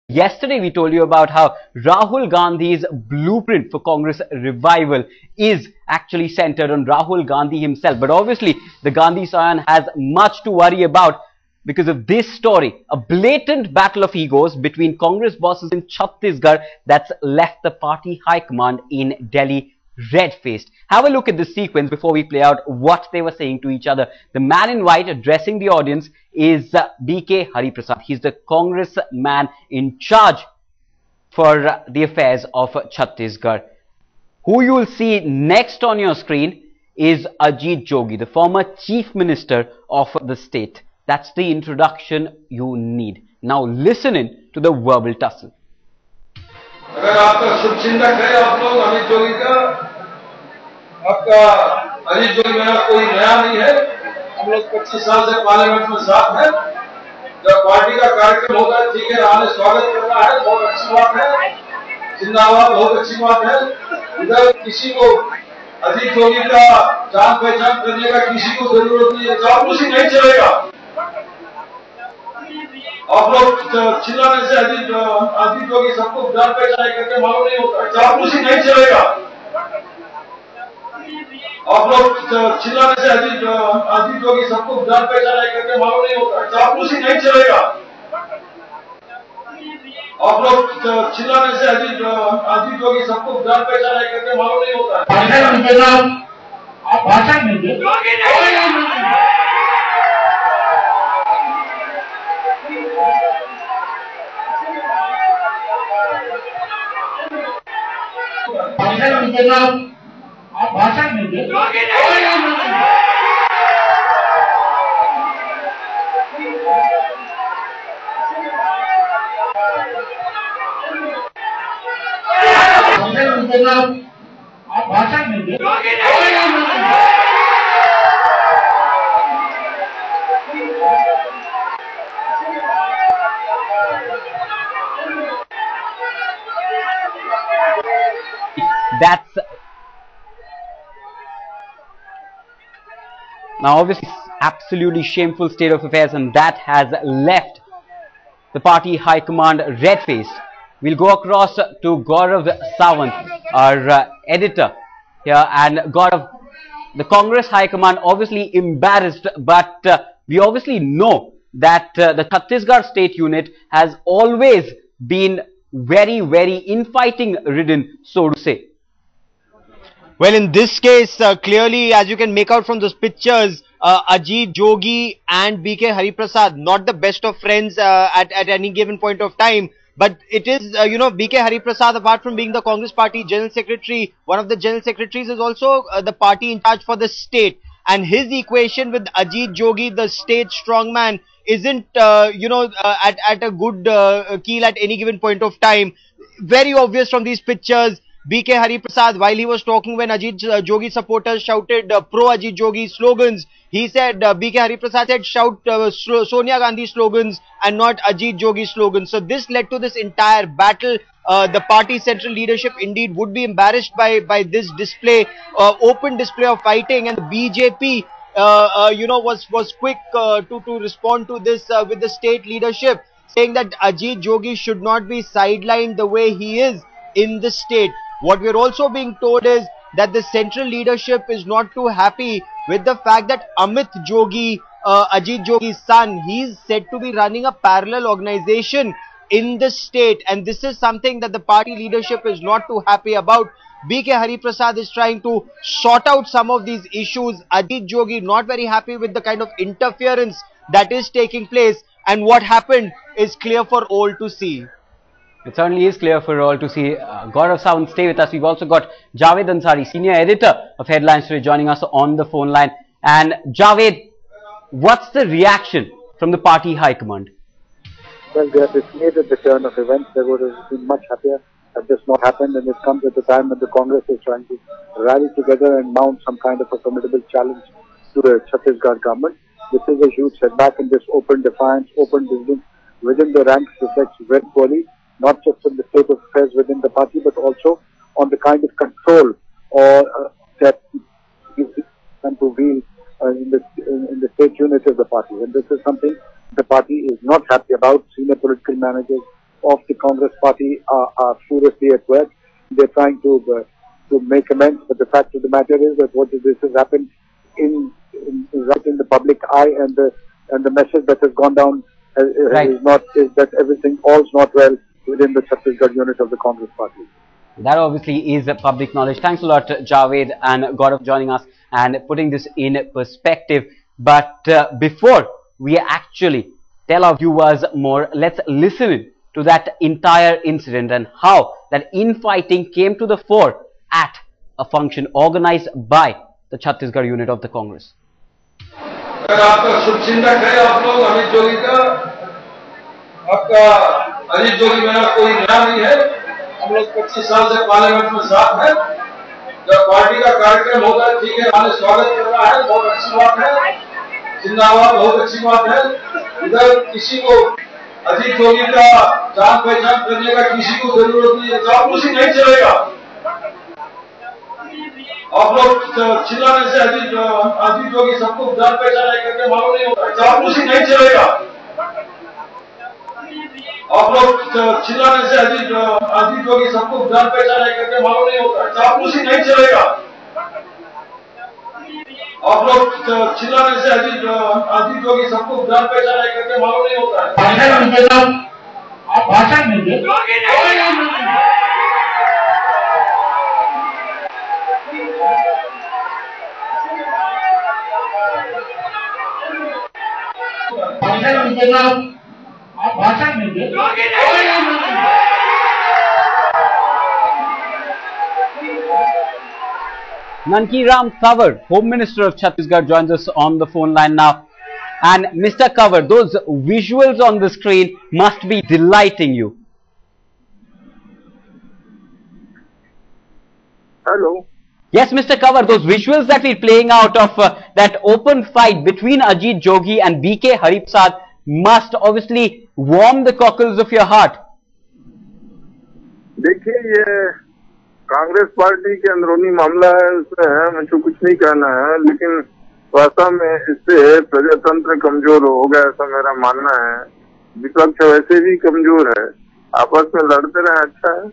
Yesterday, we told you about how Rahul Gandhi's blueprint for Congress revival is actually centered on Rahul Gandhi himself. But obviously, the Gandhi Sayan has much to worry about because of this story. A blatant battle of egos between Congress bosses in Chhattisgarh that's left the party high command in Delhi red-faced. Have a look at this sequence before we play out what they were saying to each other. The man in white addressing the audience is B.K. Hariprasad. He's the Congress man in charge for the affairs of Chhattisgarh. Who you will see next on your screen is Ajit Jogi, the former chief minister of the state. That's the introduction you need. Now listen in to the verbal tussle. अगर आपका शुभचिंतक है आप लोग अजीत जोगी का, आपका अजीत जोगी मेरा कोई नया नहीं है। हम लोग 25 साल से पार्लियामेंट में साथ हैं। जब पार्टी का कार्यक्रम होता है ठीक है, आने स्वागत करना है, बहुत अच्छी बात है, जिंदाबाद, बहुत अच्छी बात है। इधर किसी को अजीत जोगी का जान पहचान करने का किसी को जरूरत नहीं है, चापलूसी नहीं चलेगा। आप लोग चिल्लाने से अजीत जोगी सबको जान पहचान करके मालूम नहीं होता, चापलूसी नहीं चलेगा। आप लोग चिल्लाने से अजीत जोगी सबको जान पहचान करके मालूम नहीं होता, चापलूसी नहीं चलेगा। आप लोग चिल्लाने से अजीत जोगी सबको जान पहचान करके मालूम नहीं होता। भाषण दीजिएगा, आप भाषण दीजिए। भाषण दीजिएगा, आप भाषण दीजिए। आप भाषण दीजिए। That's now obviously absolutely shameful state of affairs, and that has left the party high command red-faced. We'll go across to Gaurav Sawant, our editor here, and Gaurav, the Congress high command obviously embarrassed, but we obviously know that the Chhattisgarh state unit has always been very, very infighting ridden, so to say. Well, in this case, clearly, as you can make out from those pictures, Ajit Jogi and B.K. Hariprasad, not the best of friends at any given point of time. But it is, B.K. Hariprasad, apart from being the Congress party general secretary, one of the general secretaries is also the party in charge for the state. And his equation with Ajit Jogi, the state strongman, isn't, at a good keel at any given point of time. Very obvious from these pictures. B.K. Hariprasad, while he was talking when Ajit Jogi supporters shouted pro-Ajit Jogi slogans, he said, B.K. Hariprasad said, shout Sonia Gandhi slogans and not Ajit Jogi slogans. So this led to this entire battle. The party central leadership indeed would be embarrassed by this display, open display of fighting, and the BJP, was quick to respond to this with the state leadership, saying that Ajit Jogi should not be sidelined the way he is in the state. What we're also being told is that the central leadership is not too happy with the fact that Amit Jogi, Ajit Jogi's son, he's said to be running a parallel organization in the state, and this is something that the party leadership is not too happy about. B.K. Hariprasad is trying to sort out some of these issues. Ajit Jogi not very happy with the kind of interference that is taking place, and what happened is clear for all to see. It certainly is clear for all to see. Gaurav Sawant, stay with us. We've also got Javed Ansari, senior editor of Headlines Today, joining us on the phone line. And Javed, what's the reaction from the party high command? Well, they have dismayed at the turn of events. They would have been much happier had this not happened, and it comes at a time when the Congress is trying to rally together and mount some kind of a formidable challenge to the Chhattisgarh government. This is a huge setback, and this open defiance, open dissidence within the ranks reflects very poorly, not just on the state of affairs within the party, but also on the kind of control or that is and to wield in the state unit of the party. And this is something the party is not happy about. Senior political managers of the Congress party are furiously at work. They're trying to make amends, but the fact of the matter is that what this has happened right in the public eye, and the message that has gone down is that everything all's not well within the Chhattisgarh unit of the Congress party. That obviously is public knowledge. Thanks a lot, Javed and Gaurav, joining us and putting this in perspective. But before we actually tell our viewers more, let's listen to that entire incident and how that infighting came to the fore at a function organized by the Chhattisgarh unit of the Congress. अगर आपका शुभचिंतक है आप लोग अमित जोगी का, आपका अजीत जोगी मेरा कोई नया नहीं है। हम लोग 25 साल से पार्लियामेंट में साथ हैं। जब पार्टी का कार्यक्रम होगा ठीक है, हमें स्वागत कर रहा है, बहुत अच्छी बात है, जिंदाबाद, बहुत अच्छी बात है। इधर किसी को अजीत जोगी का जान पहचान करने का किसी को जरूरत नहीं है, चापलूसी नहीं चलेगा। आप लोग चिल्लाने से अजीत जोगी सबको जान पहचान नहीं करके मालूम नहीं होता, चापलूसी नहीं चलेगा। आप लोग चिल्लाने से अजीत जोगी सबको जान पहचान नहीं करके मालूम नहीं होता, चापलूसी नहीं चलेगा। आप लोग चिल्लाने से अजीत जोगी सबको जान पहचान नहीं करके मालूम नहीं होता है। आप भाषण नहीं दे। आप भाषण नहीं दे। Nankiram Kanwar, Home Minister of Chhattisgarh, joins us on the phone line now. And Mr. Kanwar, those visuals on the screen must be delighting you. Hello. Yes, Mr. Kanwar, those visuals that we're playing out of that open fight between Ajit Jogi and B.K. Hariprasad must obviously warm the cockles of your heart. देखिए, ये Congress party के अंदरूनी मामला है, उसमें मुझे कुछ नहीं कहना है, लेकिन वास्तव में इससे प्रजातंत्र कमजोर होगा, ऐसा मेरा मानना है। विपक्ष वैसे भी कमजोर है, आपस में लड़ते रहे, अच्छा है।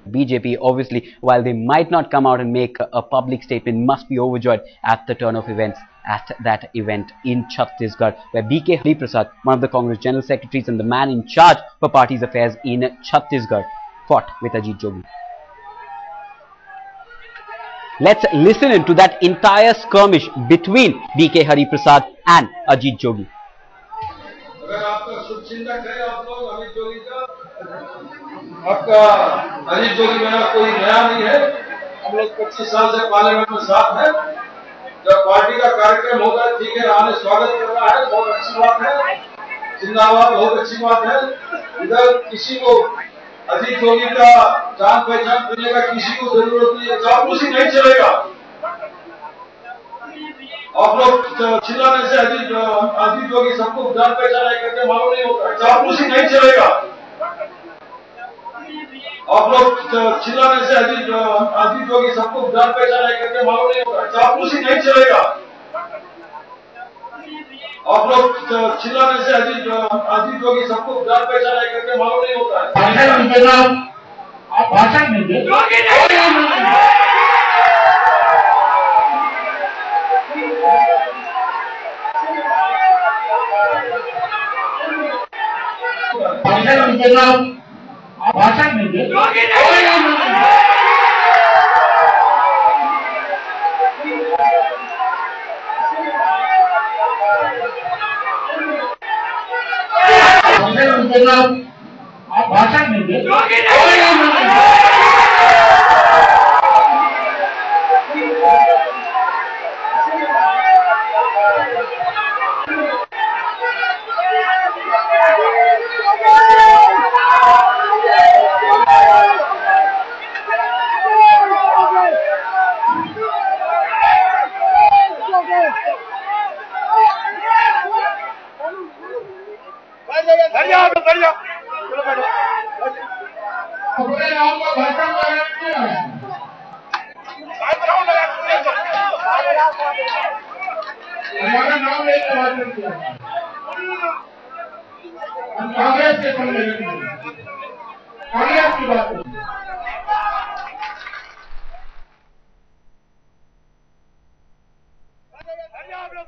BJP, obviously, while they might not come out and make a public statement, must be overjoyed at the turn of events at that event in Chhattisgarh, where B.K. Hariprasad, one of the Congress General Secretaries and the man in charge for party's affairs in Chhattisgarh, fought with Ajit Jogi. Let's listen into that entire skirmish between B.K. Hariprasad and Ajit Jogi. अगर आपका शुभचिंतक है आप लोग अमित जोगी का, आपका अजीत जोगी मेरा कोई नया नहीं है। हम लोग 25 साल से पार्लियामेंट में साथ हैं। जब पार्टी का कार्यक्रम होगा ठीक है, हमें स्वागत कर रहा है, बहुत अच्छी बात है, जिंदाबाद, बहुत अच्छी बात है। इधर किसी को अजीत जोगी का जान पहचान करने का किसी को जरूरत नहीं है, चापलूसी नहीं चलेगा। आप लोग चिल्लाने से अजीत जोगी सबको जान पहचान नहीं करके मालूम नहीं होता, चापलूसी नहीं चलेगा। आप लोग चिल्लाने से अजीत जोगी सबको जान पहचान नहीं करके मालूम नहीं होता, चापलूसी नहीं चलेगा। आप लोग चिल्लाने से अजीत जोगी सबको जान पहचान नहीं करके मालूम नहीं होता है। आप भाषण नहीं दे। आप भाषण नहीं दे। आप भाषण नहीं दे। हमारा नाम एक कांग्रेस के आगे आपकी बात है। आप लोग